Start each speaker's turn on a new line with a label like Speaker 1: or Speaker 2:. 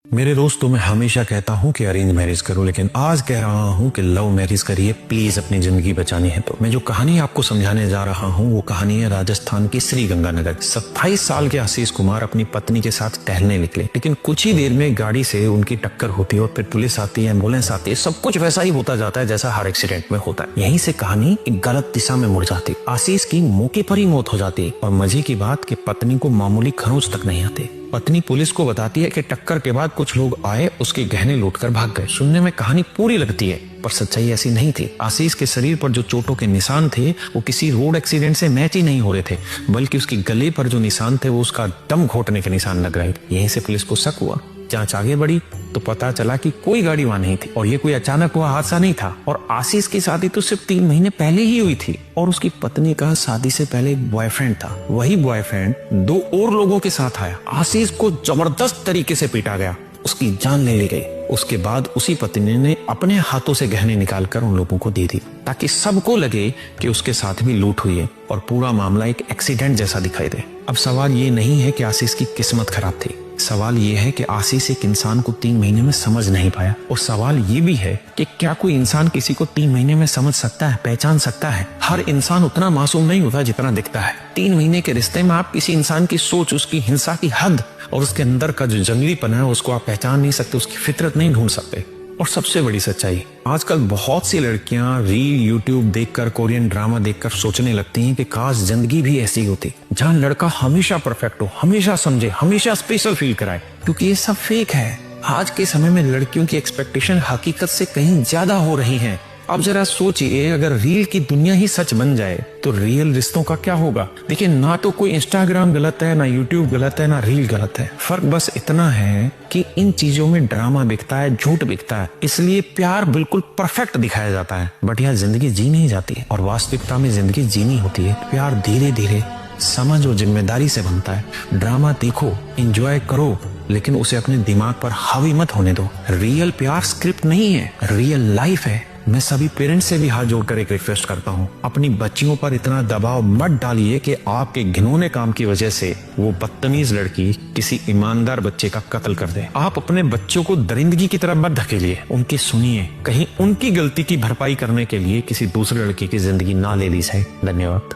Speaker 1: मेरे दोस्तों, मैं हमेशा कहता हूँ कि अरेंज मैरिज करो, लेकिन आज कह रहा हूँ कि लव मैरिज करिए प्लीज, अपनी जिंदगी बचानी है। तो मैं जो कहानी आपको समझाने जा रहा हूँ वो कहानी है राजस्थान की श्रीगंगानगर। 27 साल के आशीष कुमार अपनी पत्नी के साथ टहलने निकले, लेकिन कुछ ही देर में गाड़ी से उनकी टक्कर होती है और फिर पुलिस आती है, एम्बुलेंस आती है। सब कुछ वैसा ही होता जाता है जैसा हर एक्सीडेंट में होता है। यहीं से कहानी एक गलत दिशा में मुड़ जाती। आशीष की मौके पर ही मौत हो जाती और मजे की बात कि पत्नी को मामूली खरोंच तक नहीं आते। पत्नी पुलिस को बताती है कि टक्कर के बाद कुछ लोग आए, उसके गहने लूटकर भाग गए। सुनने में कहानी पूरी लगती है, पर सच्चाई ऐसी नहीं थी। आशीष के शरीर पर जो चोटों के निशान थे वो किसी रोड एक्सीडेंट से मैच ही नहीं हो रहे थे, बल्कि उसके गले पर जो निशान थे वो उसका दम घोटने के निशान लग रहे थे। यहीं से पुलिस को शक हुआ। जांच आगे बढ़ी तो पता चला कि कोई गाड़ी वहां नहीं थी और ये कोई अचानक हुआ हादसा नहीं था। और आशीष की शादी तो सिर्फ 3 महीने पहले ही हुई थी और उसकी पत्नी का शादी से पहले एक बॉयफ्रेंड था। वही बॉयफ्रेंड 2 और लोगों के साथ आया। आशीष को जबरदस्त तरीके से पीटा गया, उसकी जान ले ली गई। उसके बाद उसी पत्नी ने अपने हाथों से गहने निकालकर उन लोगों को दे दी ताकि सबको लगे कि उसके साथ भी लूट हुई है और पूरा मामला एक एक्सीडेंट जैसा दिखाई दे। अब सवाल ये नहीं है कि आशीष की किस्मत खराब थी, सवाल ये है कि आशीष एक इंसान को 3 महीने में समझ नहीं पाया। और सवाल ये भी है कि क्या कोई इंसान किसी को 3 महीने में समझ सकता है, पहचान सकता है? हर इंसान उतना मासूम नहीं होता जितना दिखता है। 3 महीने के रिश्ते में आप किसी इंसान की सोच, उसकी हिंसा की हद और उसके अंदर का जो जंगलीपन है उसको आप पहचान नहीं सकते, उसकी फितरत नहीं ढूंढ सकते। और सबसे बड़ी सच्चाई, आजकल बहुत सी लड़कियां रील, यूट्यूब देखकर, कोरियन ड्रामा देखकर सोचने लगती हैं कि काश जिंदगी भी ऐसी होती, जहां लड़का हमेशा परफेक्ट हो, हमेशा समझे, हमेशा स्पेशल फील कराए, क्योंकि ये सब फेक है। आज के समय में लड़कियों की एक्सपेक्टेशन हकीकत से कहीं ज्यादा हो रही है। अब जरा सोचिए, अगर रील की दुनिया ही सच बन जाए तो रियल रिश्तों का क्या होगा? देखिए, ना तो कोई इंस्टाग्राम गलत है, ना यूट्यूब गलत है, ना रील गलत है। फर्क बस इतना है कि इन चीजों में ड्रामा बिकता है, झूठ बिकता है, इसलिए प्यार बिल्कुल परफेक्ट दिखाया जाता है। बट यहाँ जिंदगी जी नहीं जाती है और वास्तविकता में जिंदगी जीनी होती है। प्यार धीरे धीरे, समझ और जिम्मेदारी से बनता है। ड्रामा देखो, एंजॉय करो, लेकिन उसे अपने दिमाग पर हावी मत होने दो। रियल प्यार स्क्रिप्ट नहीं है, रियल लाइफ है। मैं सभी पेरेंट्स से भी हाथ जोड़कर एक रिक्वेस्ट करता हूँ, अपनी बच्चियों पर इतना दबाव मत डालिए कि आपके घिनौने काम की वजह से वो बदतमीज लड़की किसी ईमानदार बच्चे का कत्ल कर दे। आप अपने बच्चों को दरिंदगी की तरफ मत धकेलिए, उनकी सुनिए, कहीं उनकी गलती की भरपाई करने के लिए किसी दूसरे लड़की की जिंदगी ना ले ली जाए। धन्यवाद।